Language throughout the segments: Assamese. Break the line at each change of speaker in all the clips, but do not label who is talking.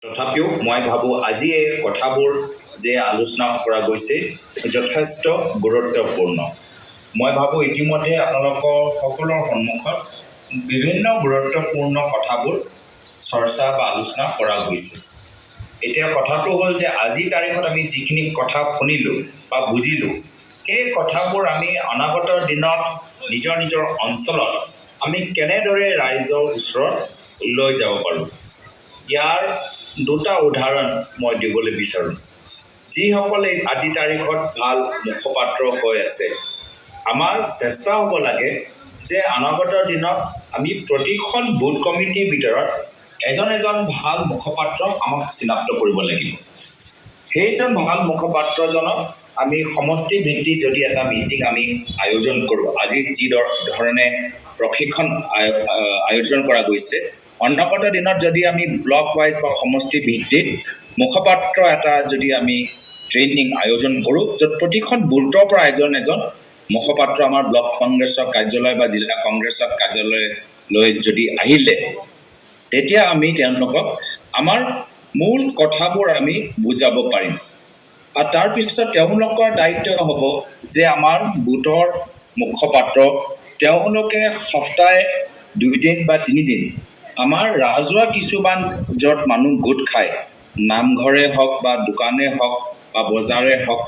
তথাপিও মই ভাবোঁ আজি এই কথাবোৰ যে আলোচনা কৰা গৈছে যথেষ্ট গুৰুত্বপূৰ্ণ। মই ভাবোঁ ইতিমধ্যে আপোনালোকৰ সকলোৰ সন্মুখত বিভিন্ন গুৰুত্বপূৰ্ণ কথাবোৰ চৰ্চা বা আলোচনা কৰা গৈছে। এতিয়া কথাটো হ'ল যে আজিৰ তাৰিখত আমি যিখিনি কথা শুনিলোঁ বা বুজিলোঁ, সেই কথাবোৰ আমি অনাগত দিনত নিজৰ নিজৰ অঞ্চলত আমি কেনেদৰে ৰাইজৰ ওচৰত লৈ যাব পাৰোঁ। ইয়াৰ দুটা উদাহৰণ মই দিবলৈ বিচাৰোঁ। যিসকলে আজিৰ তাৰিখত ভাল মুখপাত্ৰ হৈ আছে, আমাৰ চেষ্টা হ'ব লাগে যে অনাগত দিনত আমি প্ৰতিখন বুথ কমিটিৰ ভিতৰত এজন এজন ভাল মুখপাত্ৰ আমাক চিনাক্ত কৰিব লাগিব। সেইজন ভাল মুখপাত্ৰজনক আমি সমষ্টি ভিত্তিত যদি এটা মিটিং আমি আয়োজন কৰোঁ, আজি যি ধৰণে প্ৰশিক্ষণ আয়োজন কৰা গৈছে, অনাগত দিনত যদি আমি ব্লক ৱাইজ বা সমষ্টি ভিত্তিত মুখপাত্ৰ এটা যদি আমি ট্ৰেইনিং আয়োজন কৰোঁ, য'ত প্ৰতিখন বুথৰ পৰা এজন এজন মুখপাত্ৰ আমাৰ ব্লক কংগ্ৰেছৰ কাৰ্যালয় বা জিলা কংগ্ৰেছৰ কাৰ্যালয়লৈ যদি আহিলে, তেতিয়া আমি তেওঁলোকক আমাৰ মূল কথাবোৰ আমি বুজাব পাৰিম। আৰু তাৰপিছত তেওঁলোকৰ দায়িত্ব হ'ব যে আমাৰ বুথৰ মুখপাত্ৰ তেওঁলোকে সপ্তাহে 2 দিন বা 3 দিন আমাৰ ৰাজহুৱা কিছুমান য'ত মানুহ গোট খায়, নামঘৰে হওক বা দোকানে হওক বা বজাৰে হওক,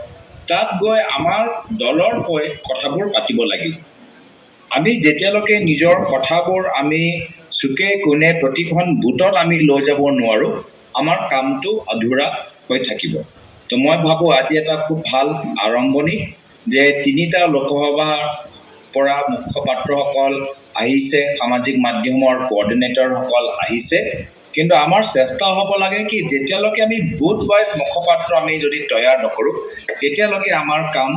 তাত গৈ আমাৰ দলৰ হৈ কথাবোৰ পাতিব লাগিব। আমি যেতিয়ালৈকে নিজৰ কথাবোৰ আমি চুকে কোণে প্ৰতিখন বুথত আমি লৈ যাব নোৱাৰোঁ, আমাৰ কামটো অধুৰা হৈ থাকিব। তো মই ভাবোঁ আজি এটা খুব ভাল আৰম্ভণি যে 3টা লোকসভাৰ পৰা মুখপাত্ৰসকল আহিছে, সামাজিক মাধ্যমৰ কোঅৰ্ডিনেটৰসকল আহিছে। কিন্তু আমাৰ চেষ্টা হ'ব লাগে কি যেতিয়ালৈকে আমি বুথ ৱাইজ মুখপাত্ৰ আমি যদি তৈয়াৰ নকৰোঁ, তেতিয়ালৈকে আমাৰ কাম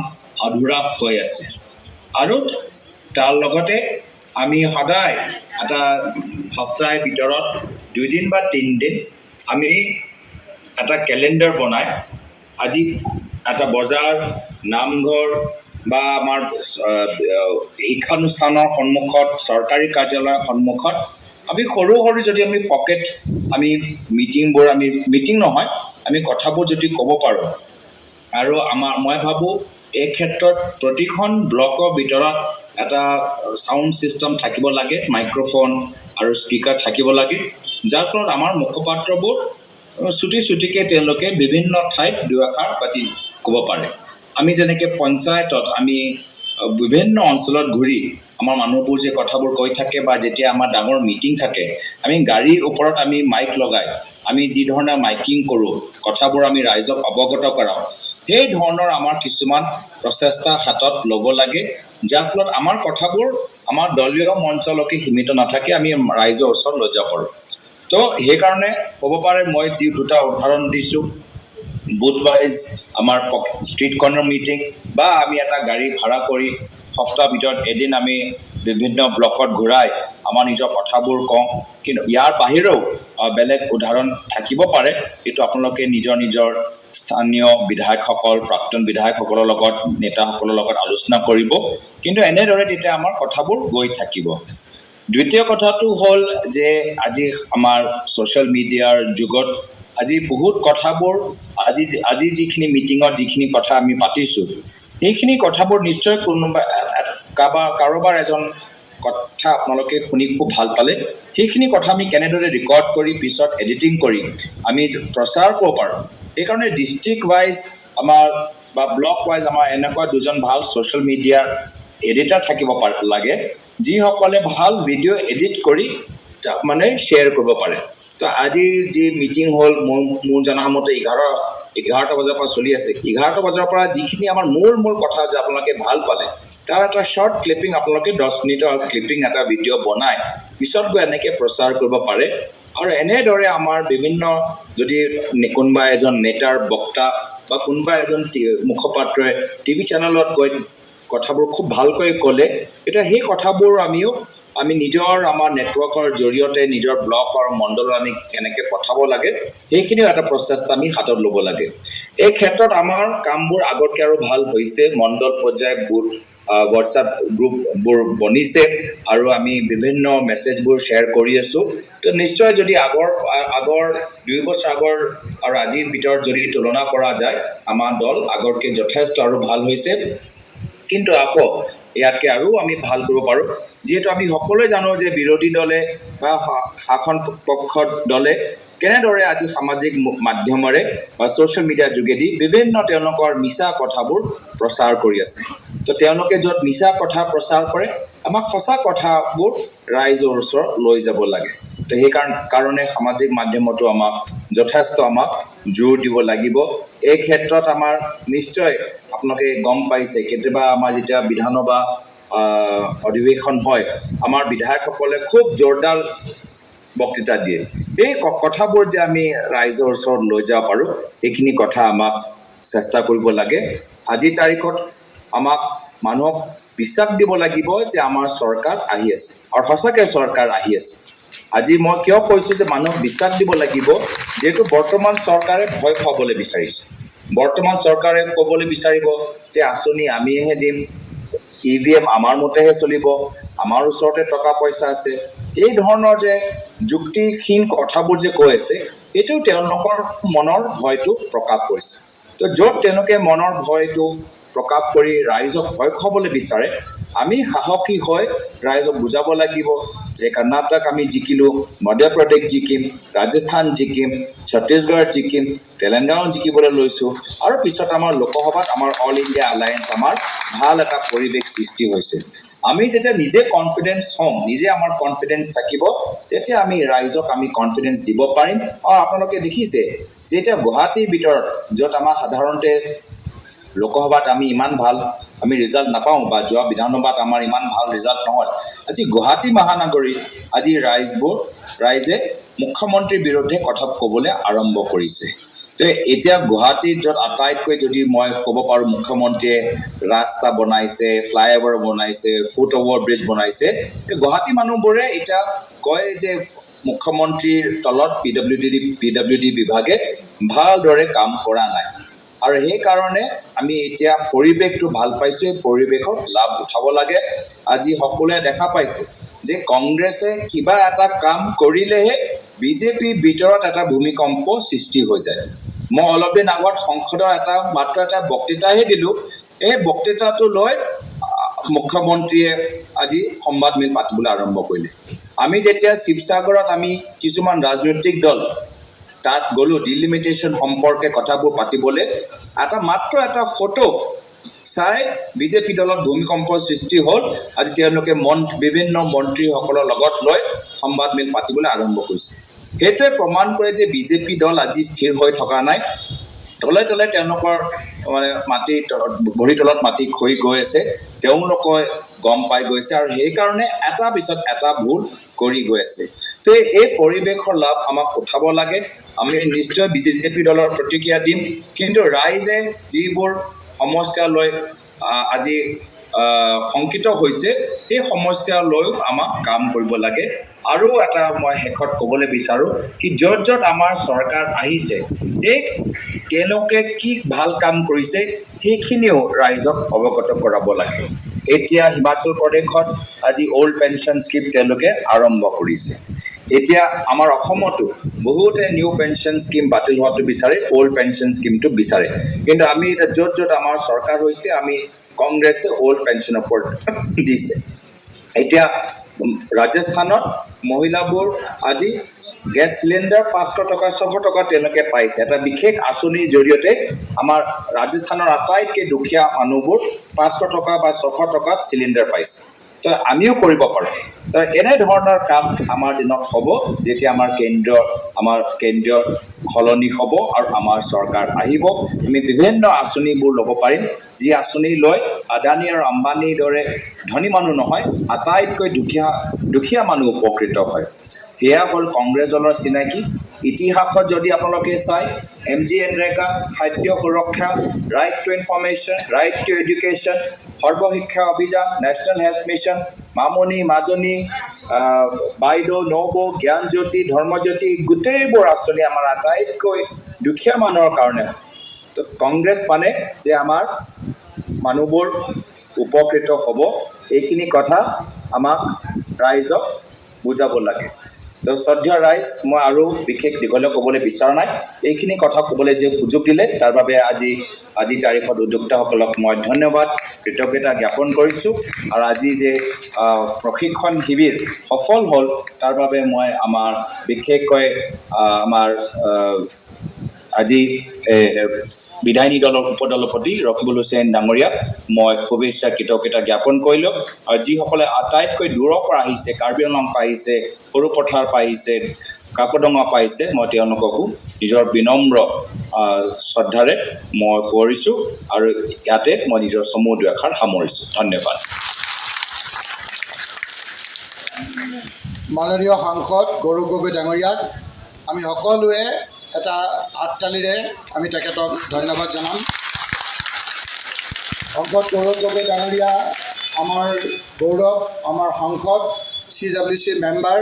অধুৰা হৈ আছে। আৰু তাৰ লগতে আমি সদায় এটা সপ্তাহৰ ভিতৰত 2 দিন বা 3 দিন আমি এটা কেলেণ্ডাৰ বনাই আজি এটা বজাৰ, নামঘৰ বা আমাৰ শিক্ষানুষ্ঠানৰ সন্মুখত, চৰকাৰী কাৰ্যালয়ৰ সন্মুখত আমি সৰু সৰু যদি আমি পকেট আমি মিটিংবোৰ আমি মিটিং নহয় আমি কথাবোৰ যদি ক'ব পাৰোঁ। আৰু মই ভাবোঁ এই ক্ষেত্ৰত প্ৰতিখন ব্লকৰ ভিতৰত এটা চাউণ্ড ছিষ্টেম থাকিব লাগে, মাইক্ৰফোন আৰু স্পীকাৰ থাকিব লাগে, যাৰ ফলত আমাৰ মুখপাত্ৰবোৰ চুটিকৈ তেওঁলোকে বিভিন্ন ঠাইত দুআষাৰ পাতি ক'ব পাৰে। আমি যেনেকৈ পঞ্চায়তত আমি বিভিন্ন অঞ্চলত ঘূৰি আমাৰ মানুহবোৰ যে কথাবোৰ কৈ থাকে বা যেতিয়া আমাৰ ডাঙৰ মিটিং থাকে, আমি গাড়ীৰ ওপৰত আমি মাইক লগাই আমি যি ধৰণে মাইকিং কৰোঁ, কথাবোৰ আমি ৰাইজক অৱগত কৰাওঁ, সেই ধৰণৰ আমাৰ কিছুমান প্ৰচেষ্টা হাতত ল'ব লাগে, যাৰ ফলত আমাৰ কথাবোৰ আমাৰ দলীয় মঞ্চলৈকে সীমিত নাথাকে, আমি ৰাইজৰ ওচৰত লৈ যাব পাৰোঁ। তো সেইকাৰণে হ'ব পাৰে মই যি 2টা উদাহৰণ দিছোঁ, বুথ ৱাইজ আমাৰ ষ্ট্ৰীট কৰ্ণাৰ মিটিং বা আমি এটা গাড়ী ভাড়া কৰি সপ্তাহৰ ভিতৰত এদিন আমি বিভিন্ন ব্লকত ঘূৰাই আমাৰ নিজৰ কথাবোৰ কওঁ। কিন্তু ইয়াৰ বাহিৰেও বেলেগ উদাহৰণ থাকিব পাৰে, এইটো আপোনালোকে নিজৰ নিজৰ স্থানীয় বিধায়কসকল, প্ৰাক্তন বিধায়কসকলৰ লগত, নেতাসকলৰ লগত আলোচনা কৰিব। কিন্তু এনেদৰে তেতিয়া আমাৰ কথাবোৰ গৈ থাকিব। দ্বিতীয় কথাটো হ'ল যে আজি আমাৰ ছ'চিয়েল মিডিয়াৰ যুগত আজি বহুত কথাবোৰ আজি যিখিনি মিটিঙত যিখিনি কথা আমি পাতিছোঁ, সেইখিনি কথাবোৰ নিশ্চয় কোনোবা কাৰোবাৰ এজন কথা আপোনালোকে শুনি খুব ভাল পালে, সেইখিনি কথা আমি কেনেদৰে ৰেকৰ্ড কৰি পিছত এডিটিং কৰি আমি প্ৰচাৰ কৰিব পাৰোঁ। সেইকাৰণে ডিষ্ট্ৰিক্ট ৱাইজ আমাৰ বা ব্লক ৱাইজ আমাৰ এনেকুৱা 2জন ভাল ছ'চিয়েল মিডিয়াৰ এডিটাৰ থাকিব লাগে, যিসকলে ভাল ভিডিঅ' এডিট কৰি মানে শ্বেয়াৰ কৰিব পাৰে। তো আজি যি মিটিং হ'ল মোৰ জনামতে 11টা বজাৰ পৰা চলি আছে, 11টা বজাৰ পৰা যিখিনি আমাৰ মূল কথা যে আপোনালোকে ভাল পালে, তাৰ এটা শ্বৰ্ট ক্লিপিং আপোনালোকে 10 মিনিটৰ ক্লিপিং এটা ভিডিঅ' বনাই পিছত গৈ এনেকৈ প্ৰচাৰ কৰিব পাৰে। আৰু এনেদৰে আমাৰ বিভিন্ন যদি কোনোবা এজন নেতাৰ বক্তা বা কোনোবা এজন মুখপাত্ৰই টিভি চেনেলত গৈ কথাবোৰ খুব ভালকৈ ক'লে, এতিয়া সেই কথাবোৰ আমি নিজৰ আমাৰ নেটৱৰ্কৰ জৰিয়তে নিজৰ ব্লক আৰু মণ্ডলত আমি কেনেকৈ পঠাব লাগে, সেইখিনিও এটা প্ৰচেষ্টা আমি হাতত ল'ব লাগে। এই ক্ষেত্ৰত আমাৰ কামবোৰ আগতকৈ আৰু ভাল হৈছে। মণ্ডল পৰ্যায় বুথ হোৱাটছআপ গ্ৰুপবোৰ বনিছে আৰু আমি বিভিন্ন মেছেজবোৰ শ্বেয়াৰ কৰি আছোঁ তো নিশ্চয় যদি আগৰ 2 বছৰ আগৰ আৰু আজিৰ ভিতৰত যদি তুলনা কৰা যায় আমাৰ দল আগতকৈ যথেষ্ট আৰু ভাল হৈছে কিন্তু আকৌ ইয়াতকৈ আৰু আমি ভাল কৰিব পাৰোঁ যিহেতু আমি সকলোৱে জানো যে বিৰোধী দলে বা শাসন পক্ষৰ দলে কেনেদৰে আজি সামাজিক মাধ্যমেৰে বা ছ'চিয়েল মিডিয়াৰ যোগেদি বিভিন্ন তেওঁলোকৰ মিছা কথাবোৰ প্ৰচাৰ কৰি আছে তো তেওঁলোকে য'ত মিছা কথা প্ৰচাৰ কৰে আমাক সঁচা কথাবোৰ ৰাইজৰ ওচৰত লৈ যাব লাগে তো সেইকাৰণে সামাজিক মাধ্যমতো আমাক যথেষ্ট জোৰ দিব লাগিব এই ক্ষেত্ৰত আমাৰ নিশ্চয় আপোনালোকে গম পাইছে কেতিয়াবা আমাৰ যেতিয়া বিধানসভা অধিৱেশন হয় আমাৰ বিধায়কসকলে খুব জোৰদাৰ বক্তৃতা দিয়ে এই কথাবোৰ যে আমি ৰাইজৰ ওচৰত লৈ যাব পাৰোঁ এইখিনি কথা আমাক চেষ্টা কৰিব লাগে আজিৰ তাৰিখত আমাক মানুহক বিশ্বাস দিব লাগিব যে আমাৰ চৰকাৰ আহি আছে আৰু সঁচাকৈ চৰকাৰ আহি আছে আজি মই কিয় কৈছোঁ যে মানুহক বিশ্বাস দিব লাগিব যিহেতু বৰ্তমান চৰকাৰে ভয় খুৱাবলৈ বিচাৰিছে বৰ্তমান চৰকাৰে ক'বলৈ বিচাৰিব যে আঁচনি আমিহে দিম EVM আমাৰ মতেহে চলিব আমাৰ ওচৰতে টকা পইচা আছে এই ধৰণৰ যে যুক্তিহীন কথাবোৰ যে কৈ আছে এইটো তেওঁলোকৰ মনৰ ভয়টো প্ৰকাশ কৰিছে তো য'ত তেওঁলোকে মনৰ ভয়টো প্ৰকাশ কৰি ৰাইজক ভয় খুৱাবলৈ বিচাৰে আমি সাহসী হৈ ৰাইজক বুজাব লাগিব যে কৰ্ণাটক আমি জিকিলোঁ মধ্যপ্ৰদেশ জিকিম ৰাজস্থান জিকিম ছত্তীশগড় জিকিম তেলেংগানাও জিকিবলৈ লৈছোঁ আৰু পিছত আমাৰ লোকসভাত আমাৰ অল ইণ্ডিয়া এলায়েন্স আমাৰ ভাল এটা পৰিৱেশ সৃষ্টি হৈছে আমি যেতিয়া নিজে কনফিডেন্স হ'ম নিজে আমাৰ কনফিডেন্স থাকিব তেতিয়া আমি ৰাইজক আমি কনফিডেন্স দিব পাৰিম আৰু আপোনালোকে দেখিছে যে এতিয়া গুৱাহাটীৰ ভিতৰত য'ত আমাৰ সাধাৰণতে লোকসভাত আমি ইমান ভাল আমি ৰিজাল্ট নাপাওঁ বা যোৱা বিধানসভাত আমাৰ ইমান ভাল ৰিজাল্ট নহয় আজি গুৱাহাটী মহানগৰীত আজি ৰাইজে মুখ্যমন্ত্ৰীৰ বিৰুদ্ধে কথা ক'বলৈ আৰম্ভ কৰিছে তো এতিয়া গুৱাহাটীত য'ত আটাইতকৈ যদি মই ক'ব পাৰোঁ মুখ্যমন্ত্ৰীয়ে ৰাস্তা বনাইছে ফ্লাইঅভাৰ বনাইছে ফুট অভাৰ ব্ৰিজ বনাইছে গুৱাহাটী মানুহবোৰে এতিয়া কয় যে মুখ্যমন্ত্ৰীৰ তলত PWD বিভাগে ভালদৰে কাম কৰা নাই আৰু সেইকাৰণে আমি এতিয়া পৰিৱেশটো ভাল পাইছোঁ এই পৰিৱেশৰ লাভ উঠাব লাগে আজি সকলোৱে দেখা পাইছে যে কংগ্ৰেছে কিবা এটা কাম কৰিলেহে বিজেপিৰ ভিতৰত এটা ভূমিকম্প সৃষ্টি হৈ যায় মই অলপ দিন আগত সংসদৰ মাত্ৰ এটা বক্তৃতাহে দিলোঁ এই বক্তৃতাটো লৈ মুখ্যমন্ত্ৰীয়ে আজি সংবাদমেল পাতিবলৈ আৰম্ভ কৰিলে আমি যেতিয়া শিৱসাগৰত আমি কিছুমান ৰাজনৈতিক দল তাত গ'লোঁ ডিলিমিটেশ্যন সম্পৰ্কে কথাবোৰ পাতিবলৈ মাত্ৰ এটা ফটো চাই বিজেপি দলত ভূমিকম্প সৃষ্টি হ'ল আজি তেওঁলোকে বিভিন্ন মন্ত্ৰীসকলৰ লগত লৈ সংবাদমেল পাতিবলৈ আৰম্ভ কৰিছে সেইটোৱে প্ৰমাণ কৰে যে বিজেপি দল আজি স্থিৰ হৈ থকা নাই তলে তলে তেওঁলোকৰ ভৰি তলত মাটি খহি গৈ আছে তেওঁলোকে গম পাই গৈছে আৰু সেইকাৰণে এটা পিছত এটা ভুল কৰি গৈ আছে তো এই পৰিৱেশৰ লাভ আমাক উঠাব লাগে আমি নিশ্চয় বিজেপি দলৰ প্ৰতিক্ৰিয়া দিম কিন্তু ৰাইজে যিবোৰ সমস্যা লৈ আজি শংকিত হৈছে সেই সমস্যা লৈ আমাক কাম কৰিব লাগে আৰু এটা মই শেষত ক'বলৈ বিচাৰোঁ কি য'ত আমাৰ চৰকাৰ আহিছে এই তেওঁলোকে কি ভাল কাম কৰিছে সেইখিনিও ৰাইজক অৱগত কৰাব লাগে এতিয়া হিমাচল প্ৰদেশত আজি অল্ড পেঞ্চন স্কিম তেওঁলোকে আৰম্ভ কৰিছে এতিয়া আমাৰ অসমতো বহুতে নিউ পেঞ্চন স্কিম বাতিল হোৱাটো বিচাৰে অল্ড পেঞ্চন স্কিমটো বিচাৰে কিন্তু আমি এতিয়া য'ত আমাৰ চৰকাৰ হৈছে আমি কংগ্ৰেছে অল্ড পেঞ্চনৰ ওপৰত দিছে এতিয়া ৰাজস্থানত মহিলাবোৰ আজি গেছ চিলিণ্ডাৰ 500 টকা 600 টকা তেওঁলোকে পাইছে এটা বিশেষ আঁচনিৰ জৰিয়তে আমাৰ ৰাজস্থানৰ আটাইতকৈ দুখীয়া মানুহবোৰ 500 টকা বা 600 টকাত চিলিণ্ডাৰ পাইছে তো আমিও কৰিব পাৰোঁ তো এনেধৰণৰ কাম আমাৰ দিনত হ'ব যেতিয়া আমাৰ কেন্দ্ৰীয় সলনি হ'ব আৰু আমাৰ চৰকাৰ আহিব আমি বিভিন্ন আঁচনিবোৰ ল'ব পাৰিম যি আঁচনি লৈ আদানী আৰু আম্বানীৰ দৰে ধনী মানুহ নহয় আটাইতকৈ দুখীয়া মানুহ উপকৃত হয় সেয়া হ'ল কংগ্ৰেছ দলৰ চিনাকি ইতিহাসত যদি আপোনালোকে চায় MGNৰেগা খাদ্য সুৰক্ষা right to information right to education Sarvashiksha Abhiyan national health mission Mamoni মাজনী বাইদেউ নবৌ জ্ঞানজ্যোতি ধৰ্মজ্যোতি গোটেইবোৰ আঁচনি আমাৰ আটাইতকৈ দুখীয়া মানুহৰ কাৰণে তো কংগ্ৰেছ মানে যে আমাৰ মানুহবোৰ উপকৃত হ'ব এইখিনি কথা আমাক ৰাইজক বুজাব লাগে। তো শ্ৰদ্ধেয় ৰাইজ, মই আৰু বিশেষ দীঘলীয়া ক'বলৈ বিচৰা নাই। এইখিনি কথা ক'বলৈ যে সুযোগ দিলে তাৰ বাবে আজি তাৰিখত উদ্যোক্তাসকলক মই ধন্যবাদ কৃতজ্ঞতা জ্ঞাপন কৰিছোঁ। আৰু আজি যে প্ৰশিক্ষণ শিবিৰ সফল হ'ল তাৰ বাবে মই আমাৰ বিশেষকৈ আমাৰ আজি বিধায়িনী দলৰ উপদলপতি ৰকিবুল হুছেইন ডাঙৰীয়াক মই শুভেচ্ছা কৃতজ্ঞতা জ্ঞাপন কৰিলোঁ। আৰু যিসকলে আটাইতকৈ দূৰৰ পৰা আহিছে, কাৰ্বি আংলং পৰা আহিছে, সৰুপথাৰ পৰা আহিছে, কাকডঙা পৰা আহিছে, মই তেওঁলোককো নিজৰ বিনম্ৰ শ্ৰদ্ধাৰে মই সোঁৱৰিছোঁ আৰু ইয়াতে মই নিজৰ চমু দুআষাৰ সামৰিছোঁ। ধন্যবাদ।
মাননীয় সাংসদ গৌৰৱ গগৈ ডাঙৰীয়াক আমি সকলোৱে এটা হাততালিৰে আমি তেখেতক ধন্যবাদ জনাম। সাংসদ গৌৰৱ গগৈ ডাঙৰীয়া আমাৰ গৌৰৱ, আমাৰ সাংসদ, CWC মেম্বাৰ।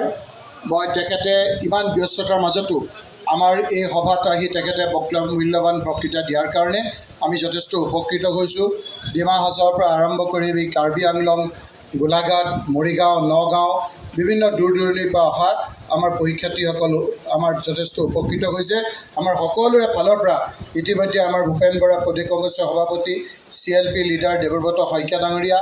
মই তেখেতে ইমান ব্যস্ততাৰ মাজতো আমাৰ এই সভাত আহি তেখেতে মূল্যৱান বক্তৃতা দিয়াৰ কাৰণে আমি যথেষ্ট উপকৃত হৈছোঁ। ডিমা হাছাওৰ পৰা আৰম্ভ কৰি আমি কাৰ্বি আংলং, গোলাঘাট, মৰিগাঁও, নগাঁও বিভিন্ন দূৰ দূৰণিৰ পৰা অহা আমাৰ পৰীক্ষাৰ্থীসকল আমাৰ যথেষ্ট উপকৃত হৈছে। আমাৰ সকলোৰে ফালৰ পৰা ইতিমধ্যে আমাৰ ভূপেন বৰা প্ৰদেশ কংগ্ৰেছৰ সভাপতি, CLP লিডাৰ দেৱব্ৰত শইকীয়া ডাঙৰীয়া,